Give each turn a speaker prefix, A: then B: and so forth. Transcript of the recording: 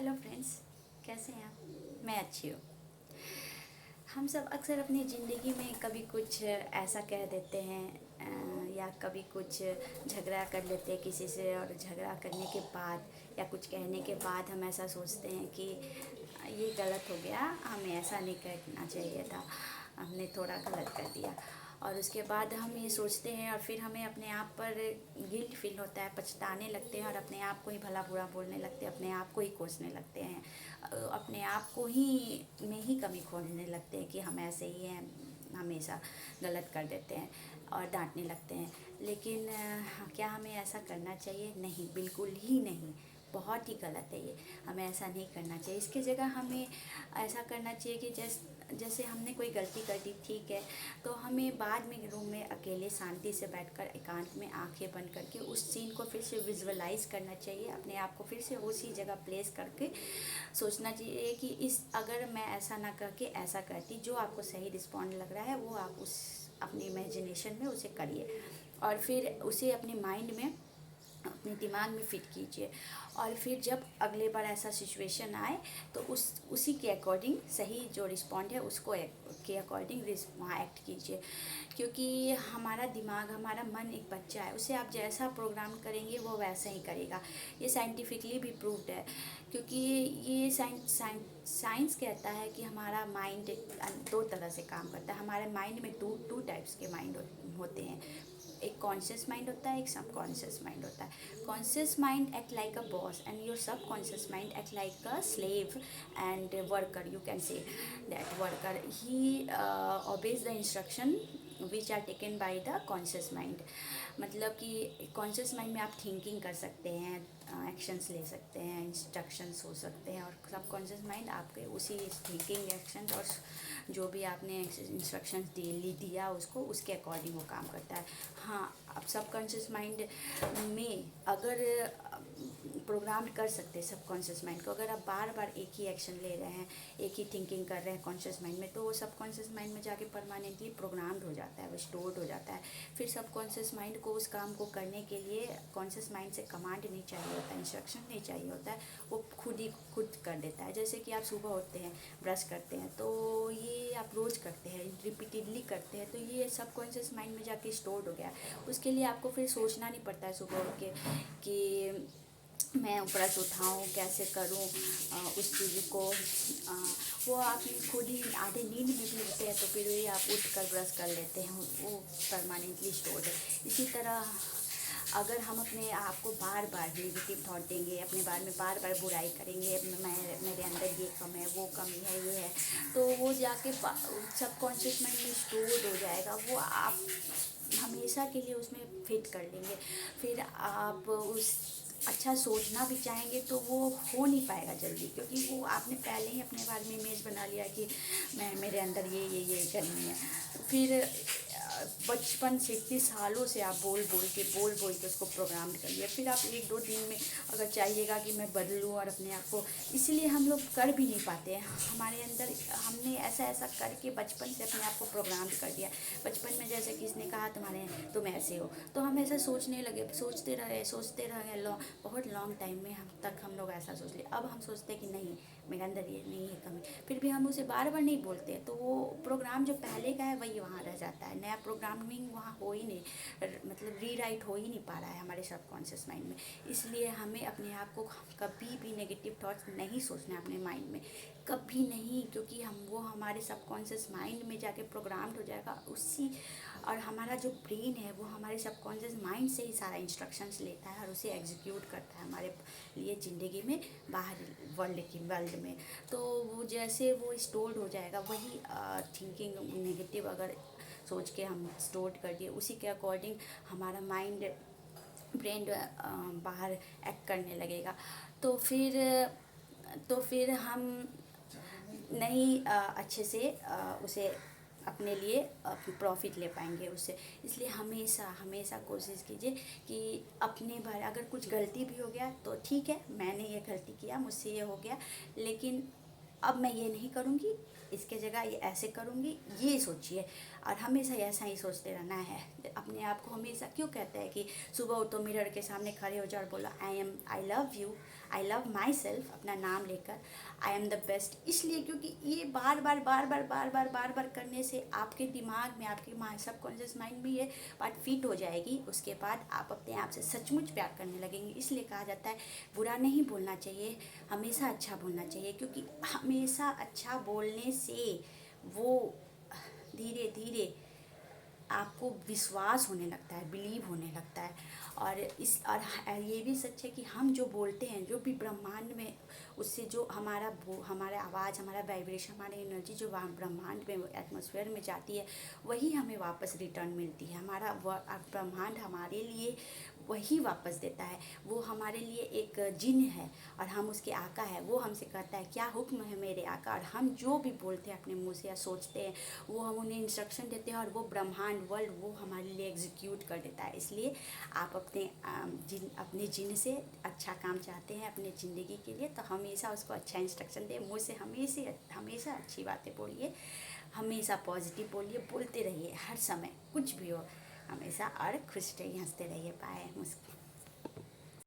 A: Hello friends, कैसे हैं आप? मैं अच्छी हूँ। हम सब अक्सर अपनी ज़िंदगी में कभी कुछ ऐसा कह देते हैं या कभी कुछ झगड़ा कर लेते हैं किसी से, और झगड़ा करने के बाद या कुछ कहने के बाद हम ऐसा सोचते हैं कि ये गलत हो गया, हमें ऐसा नहीं करना चाहिए था, हमने थोड़ा गलत कर दिया। और उसके बाद हम ये सोचते हैं और फिर हमें अपने आप पर गिल्ट फील होता है, पछताने लगते हैं और अपने आप को ही भला बुरा बोलने लगते हैं, अपने आप को ही कोसने लगते हैं, अपने आप को ही में ही कमी खोजने लगते हैं कि हम ऐसे ही हैं, हमेशा गलत कर देते हैं और डांटने लगते हैं। लेकिन क्या हमें ऐसा करना चाहिए? नहीं, बिल्कुल ही नहीं। बहुत ही गलत है ये, हमें ऐसा नहीं करना चाहिए। इसकी जगह हमें ऐसा करना चाहिए कि जैसे हमने कोई गलती कर दी, ठीक है, तो हमें बाद में रूम में अकेले शांति से बैठकर एकांत में आंखें बंद करके उस सीन को फिर से विजुअलाइज करना चाहिए, अपने आप को फिर से उसी जगह प्लेस करके सोचना चाहिए कि इस अगर मैं ऐसा ना करके ऐसा करती, जो आपको सही रिस्पॉन्ड लग रहा है वो आप उस अपनी इमेजिनेशन में उसे करिए और फिर उसे अपने माइंड में, अपने दिमाग में फिट कीजिए। और फिर जब अगले बार ऐसा सिचुएशन आए तो उसी के अकॉर्डिंग सही जो रिस्पॉन्ड है उसको के अकॉर्डिंग वहाँ एक्ट कीजिए। क्योंकि हमारा दिमाग, हमारा मन एक बच्चा है, उसे आप जैसा प्रोग्राम करेंगे वो वैसा ही करेगा। ये साइंटिफिकली भी प्रूव्ड है, क्योंकि ये साइंस कहता है कि हमारा माइंड दो तरह से काम करता है। हमारे माइंड में टू टाइप्स के माइंड होते हैं। एक कॉन्शियस माइंड होता है, एक सब कॉन्शियस माइंड होता है। Conscious mind act like a boss and your subconscious mind act like a slave and worker, you can say that worker he obeys the instruction which are taken by the conscious mind। मतलब कि conscious mind में आप thinking कर सकते हैं, actions ले सकते हैं, इंस्ट्रक्शंस हो सकते हैं, और सब कॉन्शियस माइंड आपके उसी थिंकिंग, एक्शन और जो भी आपने इंस्ट्रक्शंस दिया उसको, उसके अकॉर्डिंग वो काम करता है। हाँ, आप सब कॉन्शियस माइंड में अगर प्रोग्राम कर सकते हैं सब कॉन्शियस माइंड को, अगर आप बार बार एक ही एक्शन ले रहे हैं, एक ही थिंकिंग कर रहे हैं कॉन्शियस माइंड में, तो वो सब कॉन्शियस माइंड में जाके परमानेंटली प्रोग्राम्ड हो जाता है, वो स्टोर्ड हो जाता है। फिर सब कॉन्शियस माइंड को उस काम को करने के लिए कॉन्शियस माइंड से कमांड नहीं चाहिए होता है, इंस्ट्रक्शन नहीं चाहिए होता है, वो खुद कर देता है। जैसे कि आप सुबह उठते हैं, ब्रश करते हैं, तो ये आप रोज़ करते हैं, रिपीटेडली करते हैं, तो ये सब कॉन्शियस माइंड में जाके स्टोर्ड हो गया है। उसके लिए आपको फिर सोचना नहीं पड़ता है सुबह उठ के कि मैं ब्रश उठाऊँ, कैसे करूँ उस चीज़ को। वो आप खुद ही आधे नींद में भी होते हैं तो फिर भी आप उठ कर ब्रश कर लेते हैं, वो परमानेंटली स्टोर्ड है। इसी तरह अगर हम अपने आप को बार बार नेगेटिव थॉट देंगे, अपने बारे में बार बार बुराई करेंगे, मैं मेरे अंदर ये कम है, वो कमी है, ये है, तो वो जाके सबकॉन्शियस माइंड में स्टोर्ड हो जाएगा। वो आप हमेशा के लिए उसमें फिट कर लेंगे। फिर आप उस अच्छा सोचना भी चाहेंगे तो वो हो नहीं पाएगा जल्दी, क्योंकि वो आपने पहले ही अपने बारे में इमेज बना लिया कि मैं, मेरे अंदर ये करनी है। फिर बचपन से इतने सालों से आप बोल बोल के उसको प्रोग्राम कर लिया। फिर आप एक दो दिन में अगर चाहिएगा कि मैं बदलूँ और अपने आप को, इसीलिए हम लोग कर भी नहीं पाते हैं। हमारे अंदर हमने ऐसा करके बचपन से अपने आप को प्रोग्राम कर दिया। बचपन में जैसे किसने कहा तुम ऐसे हो, तो हम ऐसा सोचने लगे, सोचते रहे बहुत लॉन्ग टाइम में हम लोग ऐसा सोच लिए। अब हम सोचते हैं कि नहीं, मेरे अंदर ये नहीं है कमी, फिर भी हम उसे बार बार नहीं बोलते, तो वो प्रोग्राम जो पहले का है वही वहाँ रह जाता है। नया प्रोग्रामिंग वहाँ हो ही नहीं, मतलब रीराइट हो ही नहीं पा रहा है हमारे सबकॉन्शियस माइंड में। इसलिए हमें अपने आप को कभी भी नेगेटिव थॉट्स नहीं सोचना है अपने माइंड में, कभी नहीं, क्योंकि वो हमारे सबकॉन्शियस माइंड में जाके प्रोग्राम्ड हो जाएगा उसी। और हमारा जो ब्रेन है वो हमारे सबकॉन्शियस माइंड से ही सारा इंस्ट्रक्शंस लेता है और उसे एग्जीक्यूट करता है हमारे लिए ज़िंदगी में, बाहर वर्ल्ड में। तो वो जैसे वो स्टोर्ड हो जाएगा, वही थिंकिंग नेगेटिव अगर सोच के हम स्टोर कर दिए, उसी के अकॉर्डिंग हमारा माइंड, ब्रेन बाहर एक्ट करने लगेगा। तो फिर हम नहीं अच्छे से उसे अपने लिए प्रॉफिट ले पाएंगे उससे। इसलिए हमेशा कोशिश कीजिए कि अपने बारे, अगर कुछ गलती भी हो गया तो ठीक है, मैंने ये गलती किया, मुझसे ये हो गया, लेकिन अब मैं ये नहीं करूँगी, इसके जगह ये ऐसे करूँगी, ये सोचिए। और हमेशा ऐसा ही सोचते रहना है। अपने आप को हमेशा क्यों कहते हैं कि सुबह उठो मिरर के सामने खड़े हो जाओ और बोलो I love you, I love my self, अपना नाम लेकर आई एम द बेस्ट। इसलिए क्योंकि ये बार बार बार बार बार बार बार बार करने से आपके दिमाग में, आपके सबकॉन्शियस माइंड में ये बात फिट हो जाएगी। उसके बाद आप अपने आप से सचमुच प्यार करने लगेंगे। इसलिए कहा जाता है बुरा नहीं बोलना चाहिए, हमेशा अच्छा बोलना चाहिए, क्योंकि हमेशा अच्छा बोलने से वो धीरे धीरे आपको विश्वास होने लगता है, बिलीव होने लगता है। और ये भी सच है कि हम जो बोलते हैं, जो भी ब्रह्मांड में, उससे जो हमारा आवाज़, हमारा वाइब्रेशन, हमारी एनर्जी जो ब्रह्मांड में, एटमॉस्फेयर में जाती है, वही हमें वापस रिटर्न मिलती है। हमारा ब्रह्मांड हमारे लिए वही वापस देता है। वो हमारे लिए एक जिन है और हम उसके आका है। वो हमसे कहता है क्या हुक्म है मेरे आका, और हम जो भी बोलते हैं अपने मुंह से या सोचते हैं, वो हम उन्हें इंस्ट्रक्शन देते हैं और वो ब्रह्मांड वर्ल्ड वो हमारे लिए एग्जीक्यूट कर देता है। इसलिए आप अपने जिन से अच्छा काम चाहते हैं अपने ज़िंदगी के लिए, तो हमेशा उसको अच्छा इंस्ट्रक्शन दें। मुँह से हमेशा अच्छी बातें बोलिए, हमेशा पॉजिटिव बोलिए, बोलते रहिए हर समय, कुछ भी हो हमेशा, और खुश रहिए, हंसते रहिए। बाय। मुस्कुरा